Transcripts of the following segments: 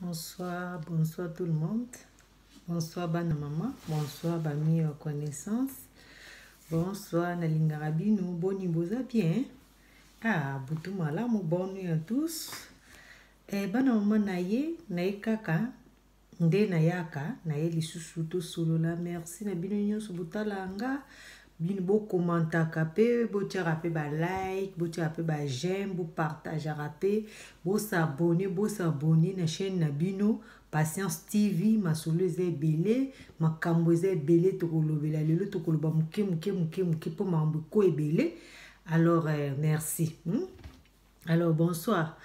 Bonsoir, bonsoir tout le monde. Bonsoir bana maman, bonsoir bami connaissance. Bonsoir Nalinga Rabino, boni boza bien. Ah, boutou malamu bonne nuit à tous. Bana maman naye kaka, nde nayaka, naye lisusu to solo la merci na bino nyonso butalanga. Bino bo commentaka pe, bo tira pe ba like, bo tira pe ba j'aime, bo partagera pe, bo s'abonner na chaîne na bino Patience TV, ma solo eze ebele, ma kambo eze ebele tokolobela lelo tokoloba muke po mambo ko ebele. Alors merci. Alors bonsoir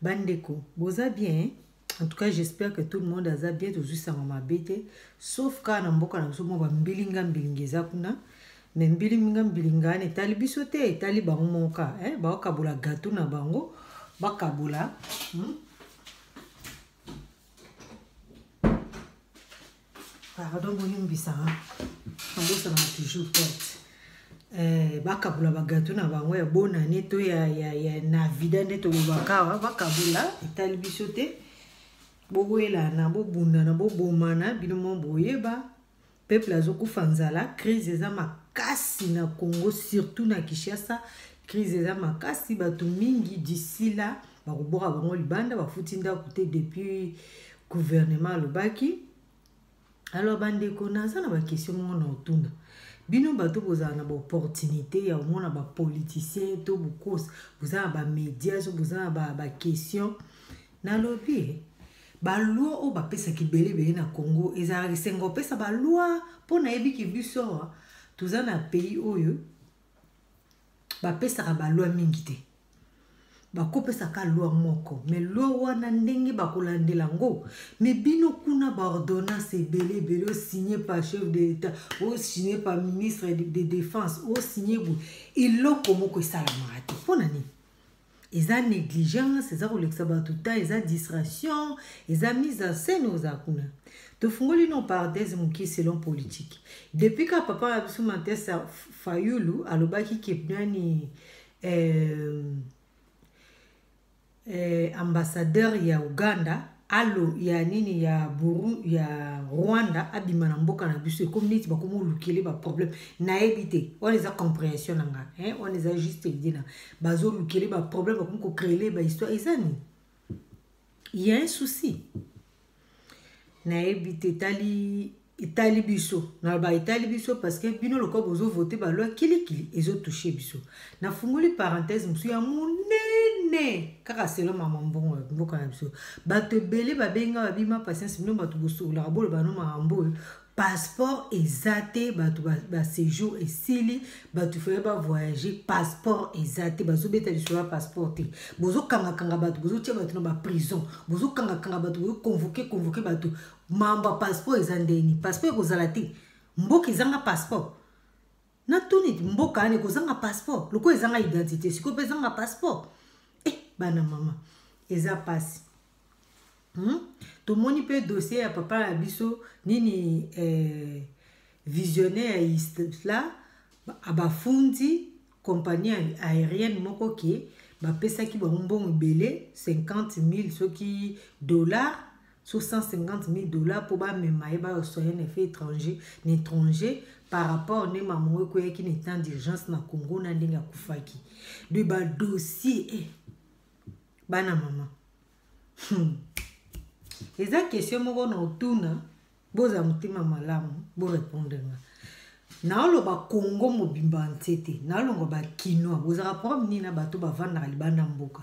bandeko, boza bien. En tout cas, j'espère que tout le monde a bien tout ça ma bête. Sauf quand na mboka na biso mo ba mbilingeza kuna. Mais mbilinga ne tali biso te tali bango moka ba kabula gâteau na bango ba kabula pardon boni mbisa ngo ça m'a toujours porte ba kabula ba gâteau na bango ya bonne année to ya na vida nde to bakawa ba kabula tali biso te bogoela na bobunda na bobomana bino mo boyeba peuple azokufa nzala crise eza makasi na Congo surtout na Kinshasa crise eza makasi bato mingi d'ici là bakobora bango libanda bafuti ndako te depuis gouvernement lobaki. Alors bandeko naza na ba question mo na otuna bino bato bozala na ba opportunité ya omona ba politicien to bukos bozala ba médias bozala ba question na lobby ba loi o ba pesa ki belé na Congo ezala sengo pesa ba loi po na yebi ki biso tuza na pays oyo ba pesa ba loi mingi te ba ko pesa ka loi moko mais loi wana ndenge ba kolandela ngo mais bino kuna ba ordonnance belé signé par chef de l'État ou signé par ministre de défense ou signé bu iloko moko sala marate po na ni eza négligence eza kolekisa bato ta eza distraction eza mise en scène aux akuna tofungoli no parenthèse moki selon politique depuis que papa abiso Matesa Fayulu alobaki kepnani ambassadeur ya Uganda alo ya nini ya Burundi ya Rwanda abima na mboka na biso comme niti bakomo lukele ba problème na éviter on les a compréhension nanga on les a juste dit na bazo lukele ba problème bakomo ko créer ba histoire ezani il y a un souci na éviter Itali biso na ba Itali biso parce que bino loko bozo voter ba loi kili ezo toucher biso na fungoli parenthèse musu ya munene kaka selon maman mbongo mboka na biso bato belé babenga babima patience bino bato boso la bolo bano mambo passeport ezate bato ba séjour esili bato fere ba voyager passeport ezate bazo beta biso ba passeport te bozo kanga bato bozo tia bato na ba prison bozo kanga bato bozo convoquer bato mamba passeport ezandeni passeport kozala te mboka ezanga passeport na tuni mboka ane kozanga passeport loko ezanga identité siko pe ezanga passeport bana mama eza pasi tomoni pe dossier ya papa ya biso nini visionnaire isla abafundi compagnie aérienne moko ke bapesaki bango mbongo ebele 50 000 soki dollars sur 150 000 dollars pour bamema ye basoye na fait étranger par rapport ne maman ekoyaki na temps d'urgence na Congo na ndenge akufaki de ba dossier bana mama eza question moko na otuna boza mutima malamu bo répondre na oloba Congo mobimba ntete na longo ba kinoa bozaka problème nini na bato bavandaka libanda mboka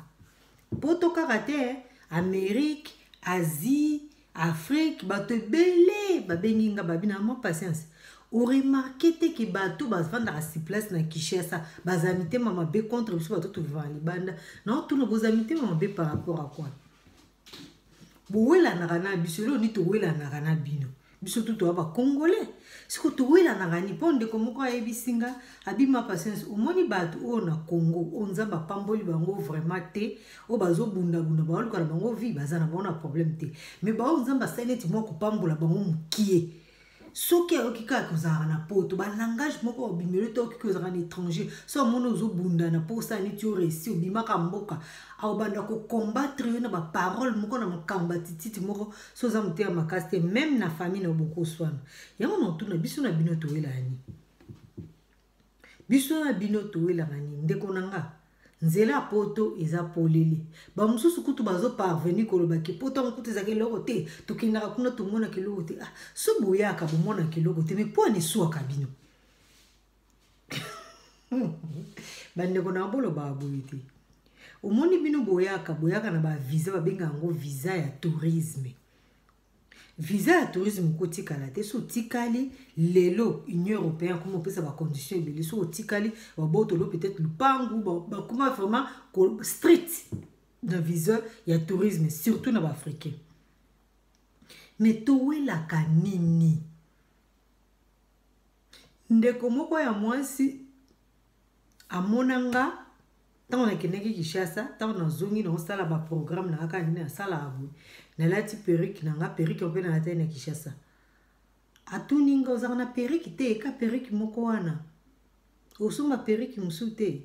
poto kaka te Amérique Asie Afrique bato belé babengi nga babina mo patience o remarqué te que bato bavandaka si place na Kinshasa bazamite mama be contre biso bato to vivant libanda na tuna bozamite mama be par rapport à quoi bowela na kana biso lo ni to wela na kana bino biso tout to ba congolais siko to wela na ngani ponde komoko ayebisinga abima patience omoni bato o na Congo onza ba pamboli bango vraiment te o bazo bunda ba luka bango vi bazana bona problème te mais ba onza ba seneti moko pambola bango mukie soki oki kaka kozala na poto ba langage moko obimelo to oki kozala na étranger so mona ozobunda na posa neti oresi obimaka mboka aobanda combattre yo na ba parole moko na makamba tititi moko so za mutera makasi te même na famille na boko swana yango na tuna biso na bino toelani biso na bino toelani ndeko nanga nzela poto eza polele ba mususu kutu bazo parvenir koloba ki poto mukutu ezake loko te tokindaka kuna tomona kiloko te so boyaka bomona kiloko te mais po ne swaka bino bandeko na bolo ba boye te omoni bino boyaka na ba visa babenga yango visa ya tourisme. Visa ya tourisme kotikala te so tikali lelo Union européenne comme on peut ça ba condition ebele so tikali ba botolo peut-être lupangu ba comment vraiment strict de visa ya tourisme surtout na ba africain. Mais towela kanini ndeko moko ya mwasi amonanga tant on keneki Kishasa tant on zongi na sala ba programme na aka ni na sala abu na lati perruque na nga perruque on peut na tena Kishasa atuninga ozaka na perruque te ka perruque moko wana osoma perruque musute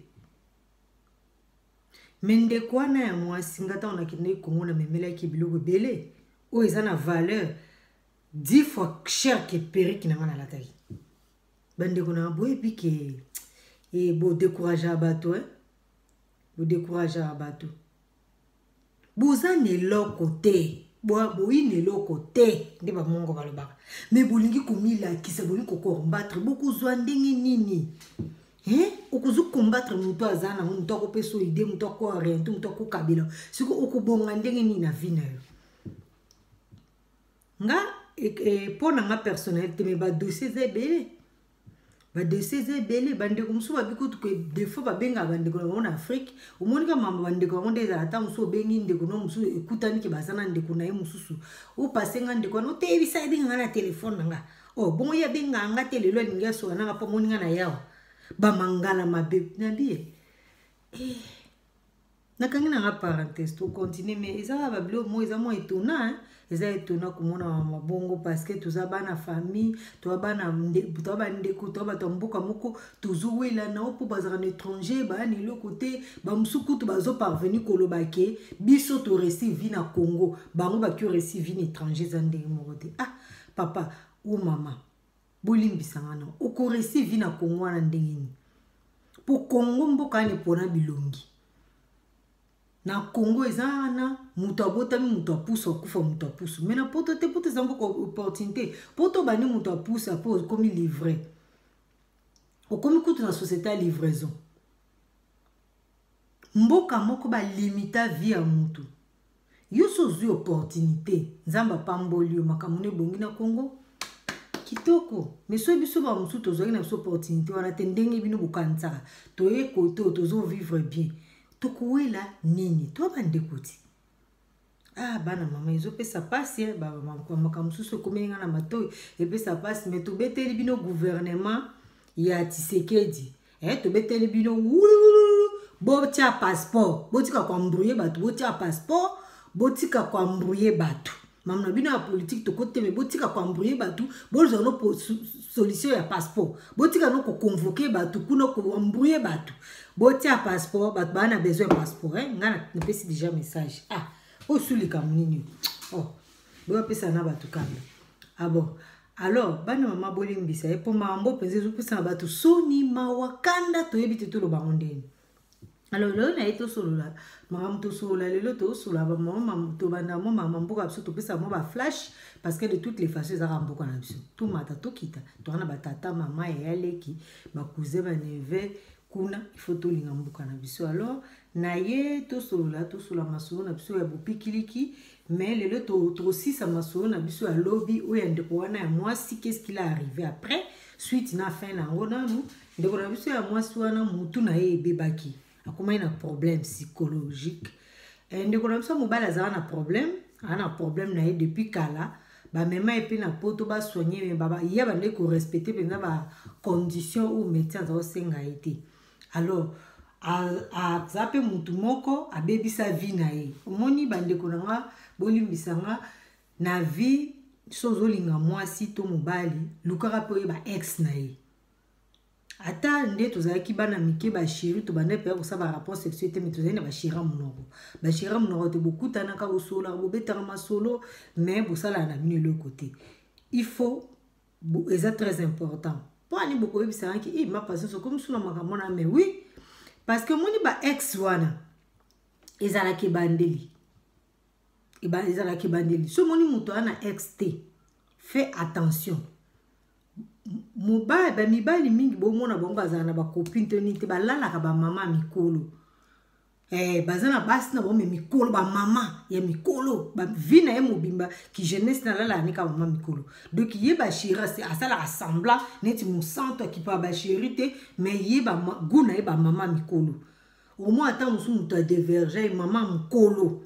mende kwana ya mwasi ngata on keneki Kongo na memela ki biloko belé o eza na valeur 10 fois cher que perruque na nga na lataki bande kona boye pique et bo décourager abato vous découragez à bateau. Vous en êtes l'autre côté. Vous êtes l'autre côté. Mais vous n'avez pas mis là qui s'est voulu combattre. Beaucoup de nini. Hein? Vous combattre mon toit zana, mon toit ko peso idée, mon toit ko rien, mon toit ko kabila. Ce que vous bongandé ni na vie na. Nga pour na personnalité mais ba dossier zébélé. Ba dossier zébélé bande comme ça bikutu que des fois ba benga bande ko en Afrique au monde ka mamba bande ko monde za ata muso bengi ndeko no muso ekutani ke basana ndeko na ye mususu o pasenga ndeko no te bisa benga na téléphone nga oh bon ya benga nga telelo ninga so na pa moninga na yawa ba mangala mabe na bie na kangina nga parenthèse to continuer mais ezala ba blo mo eza mo etona eza etona komona mabongo parce que toza bana famille to bana ndeko to ba tomboka moko tozowela na opo bazara na étranger ba ni le côté ba musuku to bazo parvenir kolobake biso to recevoir na Congo bango ba ki recevoir na étranger zande morote papa ou mama bolimbisa ngana o ko recevoir na Congo na ndengini pour Congo mboka ne pona bilongi na Congo ezana mutu abotami mutu apusa okufa mutu apusa mais na poto te poto zango ko opportunité poto bani mutu apusa po komi livrer okomi kutu na société ya livraison mboka moko ba limita vie ya mutu yo sozu opportunité nzamba pamboli makamune bongi na Congo kitoko mais so biso ba musu tozoi na so opportunité wana te ndenge bino bukantsaka toye koto tozo vivre bien tokuela nini to bande kuti bana mama izo pesa pasi ba mama kamsusu komenga na mato e pesa pasi mais to beteli bino gouvernement ya Tshisekedi to beteli bino botia passeport botika kwa mbrouiller batu botia passeport botika kwa mbrouiller batu mamna bino ya politique to kote me botika kwa mbrouiller batu bozo no solution ya passeport botika no ko convoquer batu kuno ko mbrouiller batu botia passeport bat bana besoin passeport ngana nepesi déjà message o sulika munini bo pesa na batu kama bon alors bana mama bolimbisa e po mambo penze zo pesa na batu soni mawakanda to yebite to lo bangondeni alors là on a été solo là maman to solo là le to solo ba maman to bana maman mboka biso to pesa mo ba flash parce que de toutes les façons ça ramboka na biso tout mata to kita to na batata mama ya leki ba cousin ba neve kuna il faut to linga mboka na biso alors na ye to solo masolo na biso ya bopikiliki mais le to aussi ça masolo na biso ya lobby o ya ndeko wana ya mwasi qu'est-ce qu'il est arrivé après suite na fin na ngona nous ndeko na biso ya mwasi wana mutu na ye bebaki akoma ina problème psychologique ndeko na biso mobala za na problème ana problème na ye depuis kala ba mema epe na poto ba soigner baba ya ba ndeko respecter penza ba condition ou métier za osenga été alors a zape mutu moko abebisa vie na ye omoni bandeko nanga bolimbisanga na vie sozolinga mwasi to mobali lukaka pe ba ex na ye ata nde tozalaki bana mike ba chéri to bande pe ko ba rapport sexuel te mais tozali na ba chéri monoko te bokutana ka bosola bobetaka masolo mais bosala na bino le côté il faut c'est très important pour ani boko yebisa ki ma patience comme suna makamona mais oui parce que moni ba ex wana ezalaki bandeli ezalaki bandeli so moni muto ana ex te fais attention mibali mingi bomona bango bazala na bakopine te nini te balalaka bamama mikolo bazana basi na bombe mikolo bamama ya mikolo bavi na ye mobimba ki jeunesse nalala anika mama mikolo donc ye basheri asala assembla neti mosanto akipa basheri te mais ye bagu na ye bamama mikolo au moins ata mosu moto adeverge mama mokolo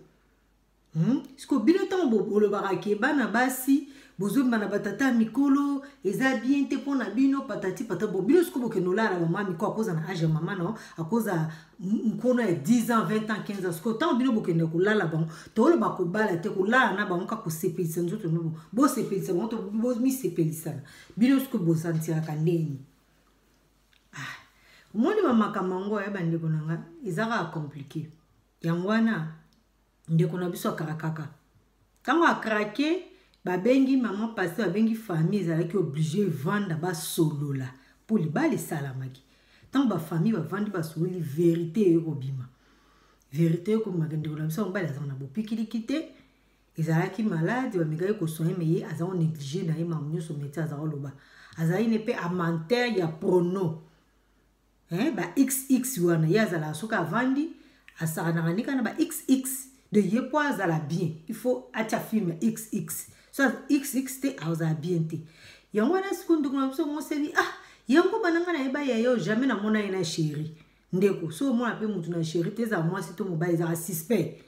siko bino ntango bolobaka ke bana basi bozomba na batata mikolo eza bien te pona bino patati patata bo bino siko bokeno la mama mikolo akoza na age mama no akoza mkono ya 10 ans 20 ans 15 ans siko tango bino bokeno kolala bango to lo bakobala te kolala na bango ka kosepelisa nzoto no bo sepelisa bango to bo mi sepelisa bino siko bosantira kandeni moni mamaka mango ya bande konanga ezaka compliqué yangwana ndeko na biso akarakaka tango akrake babengi maman passé babengi famille ezalaki obligé vendre ba solola pour libali salamaki tant ba famille ba vendre ba sololi vérité ekobima vérité ko magende ko biso mbala za na bopikili kite ezalaki malade ba migaye ko soigner mais azao négliger na yema munyoso métier azao loba azali ne pe amanteur ya prono ba xx wana yazala soka vandi asana kanika na ba xx de yepoa za la bien il faut acha film xx so xx te auza bien te yango na sekundu kuna so mo sebi yango bananga na eba yayo jamais na mona ina chéri ndeko so mo ape mutu na chéri te za moi si to mobile za suspect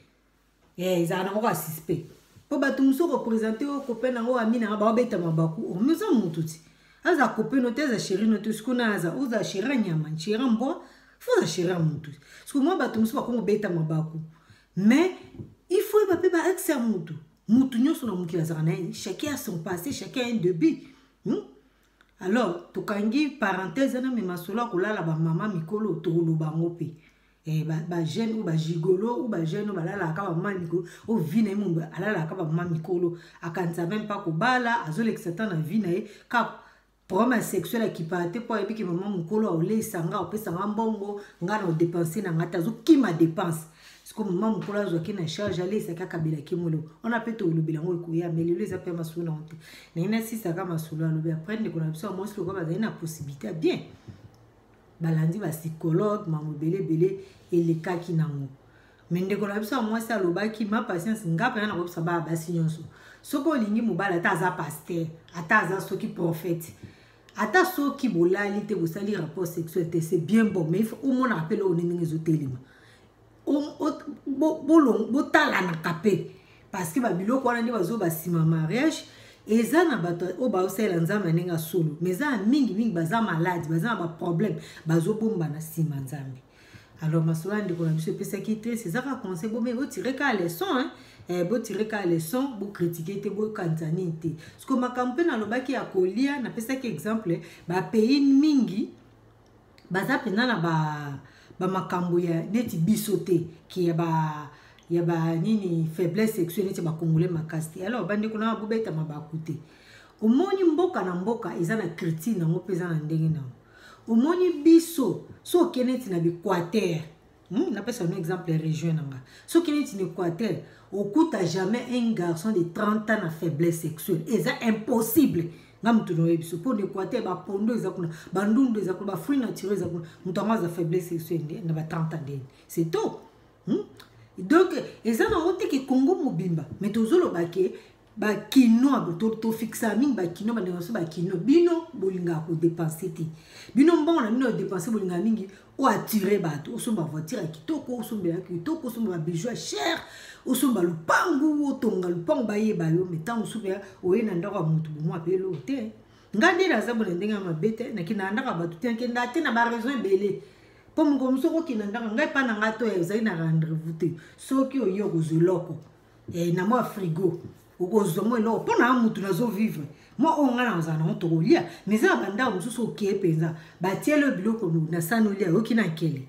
za na ko suspect po batu muso représenter o copain ngo amina ba beta mabaku o muso mutu ti aza copain no te za chéri no te skuna za uza chéri nyama chéri mbo fo za chéri mutu sku mo batu muso ba ko beta mabaku mais il faut pas pas accès mutu mutu nyoso na mukila za na chacun a son passé chacun a un début alors tokangi parenthèse na me masola kolala ba mama mikolo to lo bango pe ba jeune ou ba gigolo ou ba jeune ba lala ka ba mama mikolo o vina mu alala ka ba mama mikolo akanza même pas ko bala azolexata na vina e ka problème sexuel qui partait pour epi ki mama mikolo o le sanga o pesa mbongo ngana o dépenser na ngata zo ki ma dépense c'est comme maman mukolo zo ki na charge aller ça ka kabila kimolo on a peut to lo bilango ko ya mais les appels masula honte na ina si ça ka masula lo bien après ndeko na biso moi ce ko ba na possibilité bien balandi ba psychologue mamu belé et les cas qui nango mais ndeko na biso moi ça lo ba ki ma patience ngapa na ko sa ba ba sinyonso soko lingi mobala ta za pasteur ata za soki prophète ata soki bolali te bosali rapport sexuel te c'est bien bon mais il faut au moins rappeler au ningi zotelima botala na kapé parce que babiloko wana ndi bazo basima mariage eza na bato o ba osela nzambe nenga solo mais za mingi baza malade baza ba problème bazo bomba na sima nzambe alors masola ndiko na biso pesa ki très c'est ça ka conseil bo mais bo tirer ka leçon bo tirer ka leçon bo critiquer te bo kanzani te parce que makampe na lobaki ya kolia na pesa ki exemple ba pays mingi baza pena na ba makambo ya neti bisote ki ya ba nini faiblesse sexuelle neti ba congolais makasti alors bande kuna ba beta mabakute omoni mboka na mboka eza na critique na ngopeza na ndenge na omoni biso so keneti na Équateur na pesa un exemple région nanga so keneti na Équateur okuta jamais un garçon de 30 ans na faiblesse sexuelle eza impossible ngam tuno ebiso pour Équateur ba pondo eza kuna bandundu eza kuna ba fruit naturel eza kuna mutama za faiblesse sexuelle na ba 30 ans c'est tout donc eza na wote ke Congo mobimba mais tozolo baké ba kino to fixa mingi ba kino ba ndengoso ba kino bino bolinga ko dépenser ti bino mbona bino dépenser bolinga mingi o attirer bato o somba voiture kitoko o somba kitoko o somba bijou cher o somba lupangu o tonga lupangu ba yeba yo metango super o yena ndako mutu mo apelo te ngandi na zabo ndenga mabete na kina ndaka bato te nkenda te na ba raison belé comme comme soko kina ndaka ngai pa na ngato ya ezali na rendre vous te soki o yo kozoloko na mo frigo okozongo elo pona mutu nazo vivre moi onga na zana on tolia mais ça banda mususu okie penza batiele biloko na sanolia okina kele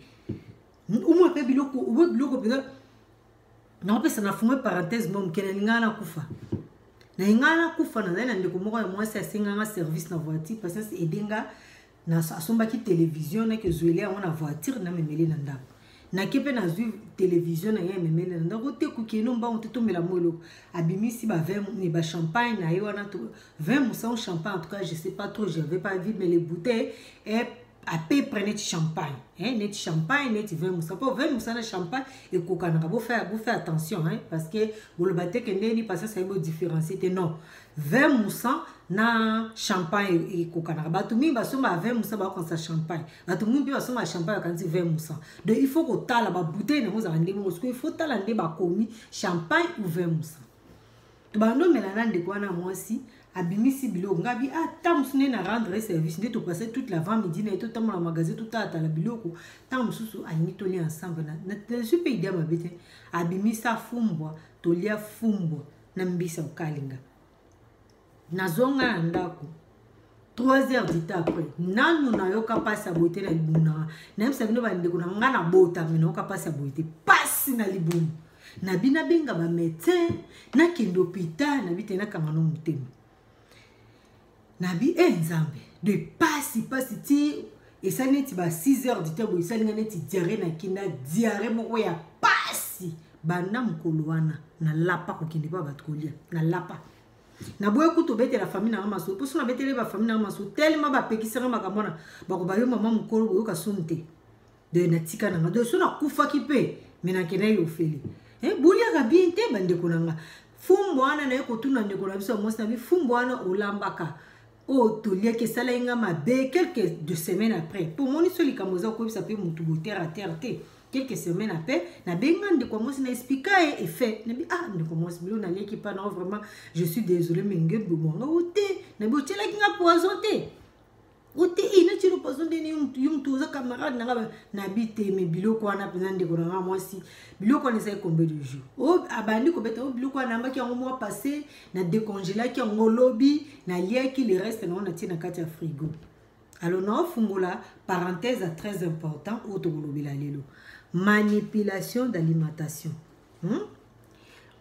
umo pe biloko ubo biloko penza na pesa na fume parenthèse mom kele ngana kufa na ngana kufa na zana ndeko moko ya moi c'est ngana service na voiture parce que edenga na asomba ki télévision na ke zoelia on na voiture na memeli na ndako na kepe na zu télévision na ye memeli na ndako te ku kino mba on te tomela molo abimisi ba 20 ni ba champagne na yo na 20% champagne en tout cas je sais pas trop j'avais pas vu mais les bouteilles et à peu près net champagne net champagne net 20% pour 20% de champagne et kokana vous faire attention parce que vous le battez que ni parce ça est différencier non 20% na champagne et kokana batumi basoma 20% ba comme ça champagne batumi basoma champagne quand 20% donc il faut que tala ba bouteille nous ande parce que il faut tala ande ba komi champagne ou 20% to bando melana de kwa na moi si abimisi biloko ngabi tamsune na rendre service nde to passer toute l'avant-midi na to tamo na magasin tout à la biloko tamsusu amitoli ensemble na super idée mabete abimisa fumbwa tolia fumbwa na mbisa ukalinga nazonga ndako 3 heures du temps après nanu na yoka passa boité na libuna na msa bino bande kuna ngana bota mino yoka passa boité passe na libuna na bina benga ba médecin na kendo hôpital na bitena kamano mutema nabi nzambe de pasi ti et ça neti ba 6 heures du temps bo ça neti diarrhée na kinda diarrhée moko ya pasi bana mukolo wana na lapa ko kindi ba batkolia na lapa na boye kuto bete la famille na maso pour sona bete la famille na maso tellement ba pekisera makamona ba ko ba yo mama mukolo bo ka sunte de na tika na do sona kufa kipe mena kena yo feli bulia ka bien te bande konanga fumbwana na ko tuna ndeko na biso mosa bi fumbwana olambaka oh tolia que ça là inga mabe quelques 2 semaines après pour mon isoli kamoza ko ça peut mutu terre à terre quelques semaines après na benga de commencer na expliquer et fait na bi de commencer bilo na leki pas non vraiment je suis désolé mais ngebo bonga ote na bi otela kinga poison te ote ina tiro poison de yum tuza camarade na bi te me biloko wana pena ndeko na moi si biloko na sai combien de jours oh abandi ko beta biloko na mbaki en mois passé na décongeler ki en lobby na lieki le reste na on tina kati ya frigo alors non fungola parenthèse très important auto lobby la lelo manipulation d'alimentation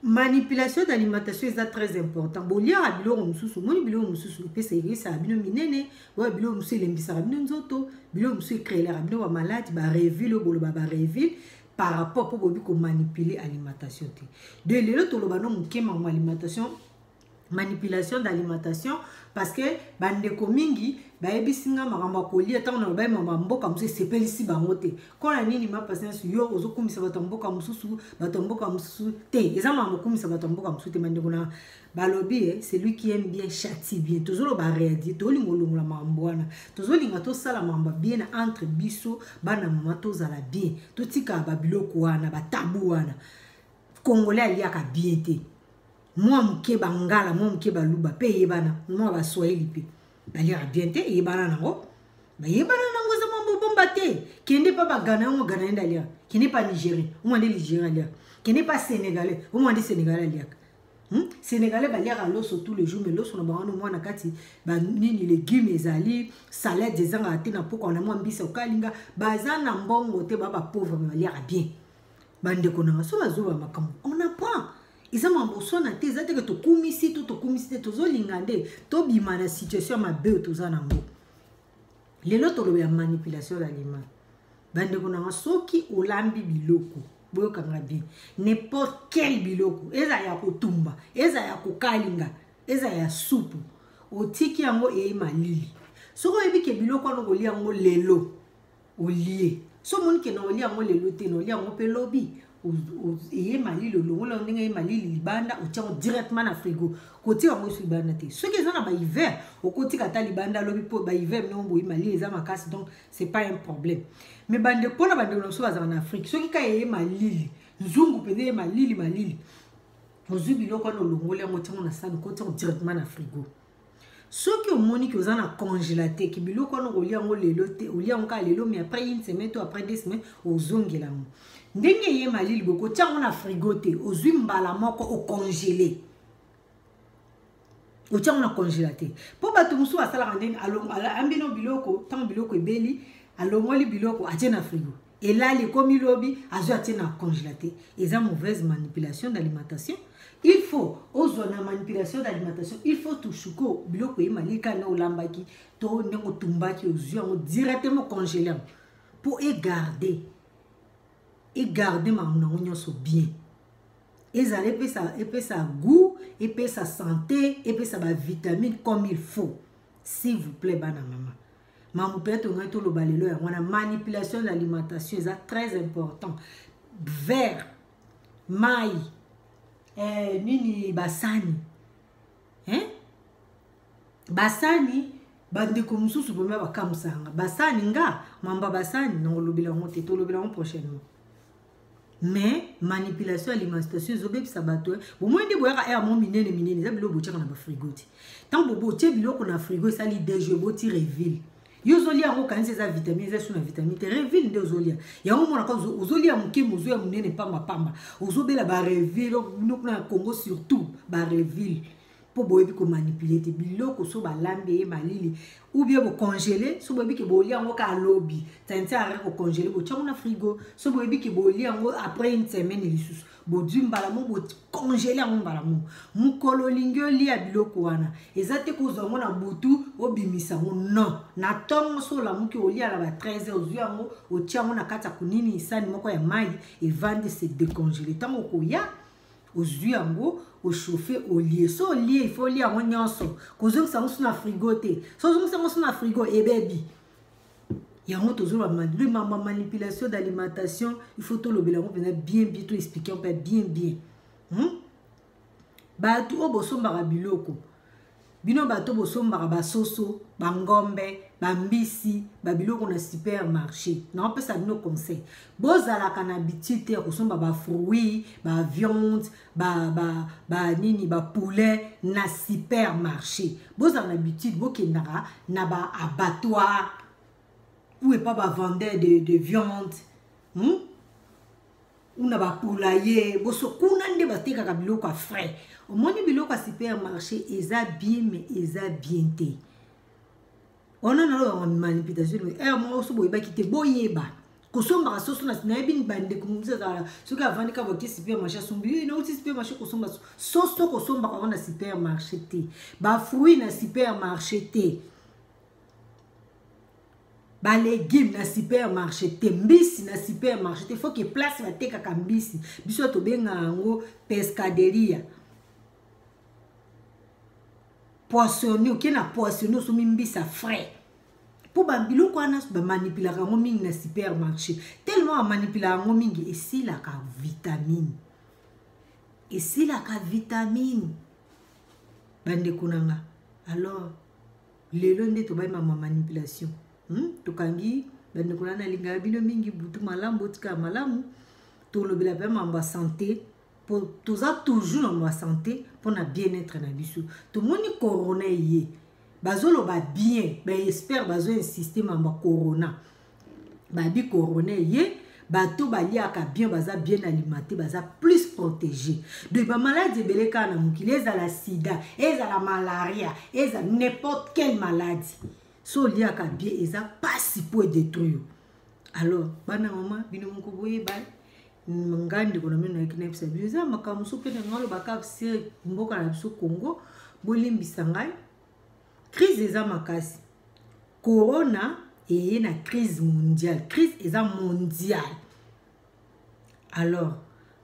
manipulation d'alimentation est très important bolia biloko mususu moni biloko mususu pesa irisa bino minene wa biloko mususu lembisa bino nzoto biloko mususu créer bino ba malade ba revile bolo ba revile par rapport pour bobi ko manipuler alimentation te de lelo to loba no mukema alimentation manipulation d'alimentation parce que bande komingi ba ebisinga makamba kolia tango na ba mama mboka mususu sepelisi bango te kona nini ma patience yo ozokumisa batomboka mususu te ezama mokumisa batomboka mususu te mande kona balobi celui qui aime bien châtie bien tozolo ba réadi to lingolongola mambwana tozolinga to sala mamba bien entre biso bana mama tozala bien totika ba biloko wana ba tabu wana congolais aliaka bien te moi mke bangala moi mke baluba pe yebana moi ba swahili pe balira bien te yebana nango ba yebana nango za mambo bomba te kende pa bagana ngo gana ndalia kende pa nigérien moi ndé nigérien lia kende pa sénégalais moi ndé sénégalais lia sénégalais balira loso tous les jours mais loso na bango moi na kati ba nini légumes ezali salade ezanga te na poko na moi mbisa okalinga bazana mbongo te ba pauvre balira bien bande konanga so bazoba makambo on apprend ils ont embauché na te zate que to kumisi to kumisi to zo lingande to bima na situation ma be to za nango lelo to lo ya manipulation d'aliment bande kona soki olambi biloko boyo kanga bien n'importe quel biloko eza ya kotumba eza ya kokalinga eza ya soupe otiki yango e malili soko ebike biloko no kolia yango lelo olie so moni ke na olia yango lelo te no olia yango pe lobi et malili longola ndenge malili libanda o tient directement na frigo côté yango sur libanda te ce que ça na ba hiver au côté kata libanda lobi po ba hiver no boyi malili za makasi donc c'est pas un problème mais bande pona bande no so bazana na Afrique ce qui ka ye malili nzungu pende malili ozubi loko no longola ngo tient na sane côté directement na frigo ce qui au moni que za na congélateur ki biloko no olia ngo lelo te olia ngo ka lelo mais après une semaine ou après 2 semaines ozongela ngo ndenge ye malili boko tiango na frigo te ozwi mbala moko o congelé otia on a congélaté pour bato musu asala ndeni ambino biloko tant biloko ebeli alongoli biloko atie na frigo et là les comme lobi azo atie na congélaté eza mauvaise manipulation d'alimentation. Il faut aux zones de manipulation d'alimentation il faut tout chouko biloko emalika na olambaki to ndeko tumbaki aux directement congelé pour garder ma nyonso bien. Et ça épée sa goût, épée sa santé, épée sa vitamine comme il faut. S'il vous plaît, bana maman. Maman peut-être on le balelo, on a manipulation de l'alimentation, c'est très important. Vert, maï, nini basani. Hein? Basani, bande comme sous pour me bakamsanga. Basani nga, mamba basani, non le bilan to le bilan prochainement. Mais manipulation alimentation zobe sabato au moins de boire air mon minene za bilo botia na ba frigo ti tant bobo tie biloko na frigo ça li deje boti reville yo zolia ngo kanise za vitamine za suna vitamine te reville nde zolia ya ngo mona ka zolia mukimu zo ya munene pamba ozobela ba reville na Congo surtout ba reville pour boyebi ko manipuler te biloko so ba lambe malili ou bien bo congeler so boyebi ke bolia ngo ka lobby tente arrêt ko congeler bo tia na frigo so boyebi ke bolia ngo après une semaine lisusu bo dumbala mo bo congeler ngo mbala mo mukolo lingyo lia biloko wana ezate ko zo na butu obimisa ngo non na tongo so la muki olia la ba 13h ozuya ngo o tia ngo na kata kunini isani moko ya mai et vendre se décongeler tango ko ya ozui yango au chauffer au lié so lié il faut lié en nyonso kozo ça on na frigo te so on na frigo et baby yango toujours la manipulation d'alimentation il faut tout le bilan bien tout expliquer on peut bien ba tu oboso marabiloko bino bato bosombaka basoso bangombe bambisi babiloko na supermarché na on peut ça bino conseil bozalaka na habitude te kosomba ba fruits ba viande ba nini ba poulet na supermarché bozala na habitude bokendaka na ba abattoir ou pas ba vendeur de viande ou na ba poulailler boso kuna nde batekaka biloko a frais au moins biloko a supermarché eza bien mais eza bien te on a na manipulation moi so boyeba kite boyeba kosomba soso na yebi bande kumza za soki avandi ka boki supermarché sombi na uti supermarché kosomba soso kosomba ka na supermarché te ba fruits na supermarché te ba légumes na supermarché te mbisi na supermarché te faut que place va teka ka mbisi biso to benga ngo pescaderia poissonnier qui na poissonnier so mbisa frais pour ba biloko ana ba manipuler ngo mingi na supermarché tellement a manipuler ngo mingi et si la ka vitamine bande kunanga alors lelo nde to ba ma manipulation tokangi bande kunana linga bino mingi butu malamu tika malamu to le bela ba santé pour tout ça toujours en santé pour na bien-être na biso to moni corona yé bazolo ba bien ba espère bazo insister mamba corona ba bi corona yé bato baliaka bien baza bien alimenté baza plus protégé de ba maladie beleka na mukili ezala sida ezala malaria ezala n'importe quelle maladie so liaka bien eza pas si pour détruire alors bana mama bino moko boye ba ngandi kona mena ikina pisa biza makamuso pe ngalo bakapse mboka na biso Congo bolimbisa ngai crise eza makasi corona et na crise mondiale crise eza mondiale alors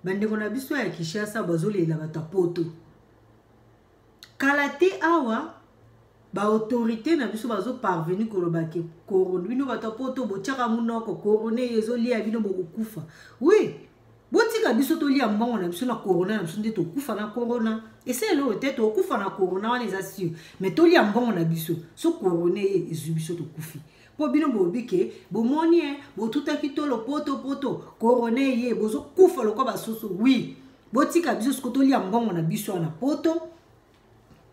bande kona biso ya Kinshasa bazolela batapoto kalate awa ba autorité na biso bazo parvenir koloba ke corona bino batapoto bochaka munoko corona ezolia bino bokufa oui botika biso to lia mbongo na biso na corona na biso ndeto kufa na corona et c'est le tête okufa na corona wana eza sûr mais to lia mbongo na biso so corona ezubiso to kufi po bino bobike bomoni botuta kitolo poto corona ye bozo kufa lokwa basoso oui botika biso sko to lia mbongo na biso na poto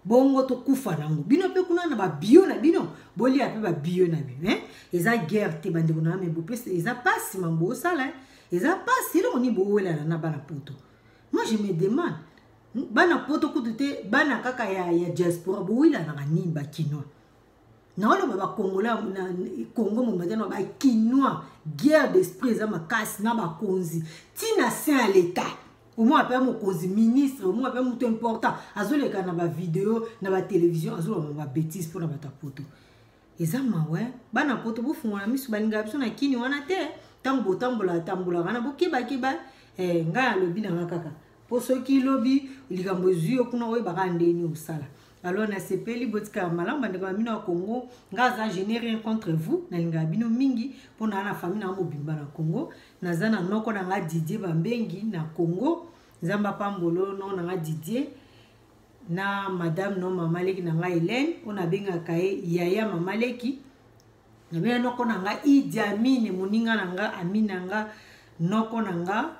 bongo to kufa nango bino pe kuna na ba bio na bino bolia pe ba bio na bino eza guerre te bande kuna me bopese eza pasi mambo sala eza pasi lo ni boela na bana poto moi je me demande bana poto kutute bana kaka ya diaspora boila na nini ba kinois na wala ba kongola na Congo mo batana ba kinois guerre d'esprit za makasi na ba konzi tina saint à l'état au moins appelle mon konzi ministre au moins appelle tout important azoleka na ba vidéo na ba télévision azola ba bêtise pour na ba poto ezama ouais bana poto bo fungola misu balinga biso na kini wana te tango tambola kana bo kiba nga lobi na kaka pour ceux qui lobby likambo zuyo kuna oye baka ndeni osala alors na sepeli botika malamba ndeko bino na Congo ngaza je n'ai rien contre vous na linga bino mingi pour na famille na mobimba na Congo nazana noko na nga Didier Bambengi na Congo nzamba pambolo no na nga Didier na madame no mama leki na nga Hélène on a benga kae yaya mama leki na bena noko na nga Idi Amine moninga na nga Amina nga noko na nga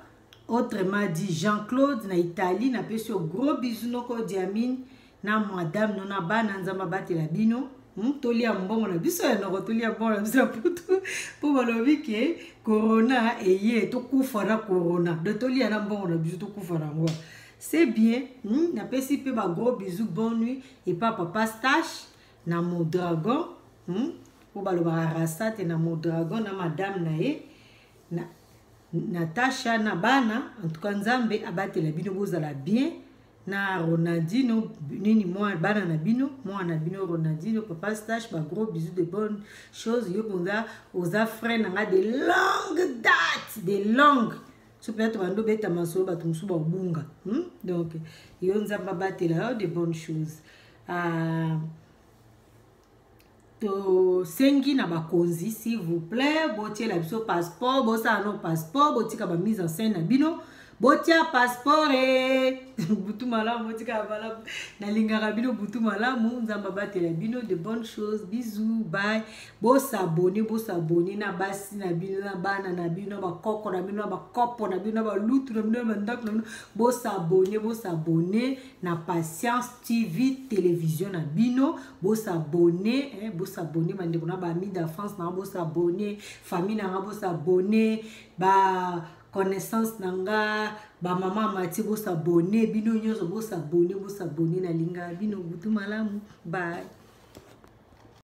autrement dit Jean-Claude na Italie na pesi au gros bisous noko Diamine na madame nona bana nzamba batela bino tolia mbongo na biso ya noko tolia mbongo na biso pour balobi ke corona eye to kufa na corona de tolia na mbongo na biso to kufa na ngwa c'est bien na pesi pe ba gros bisous bonne nuit et papa Stache na mon dragon pour baloba rasate na mon dragon na madame na ye na Natacha na bana en tout cas nzambe abatela bino bozala bien na Ronaldinho nini moi bana na bino moi na bino Ronaldinho papa Stache ba gros bisous de bonnes choses yo bonga aux frères na de longue date de longue so peut-être bando beta masolo batumsu ba bunga donc yo nzamba batela de bonnes choses to sengi na bakonzi s'il vous plaît botie la biso passeport bosa no passeport botika ba mise en scène na bino botia passeport butu malamu botika bala na lingara bino butu malamu nzamba batela bino de bonnes choses bisous bye bo s'abonner na basi na bino na bana na bino ba koko na bino ba kopo na bino ba lutu na bino ba ndak na bino bo s'abonner na Patience TV télévision na bino bo s'abonner mande na ba ami de France na bo s'abonner famille na bo s'abonner ba connaissance nanga ba mama mati bo s'abonner bino nyoso bo s'abonner na linga bino butu malamu bye.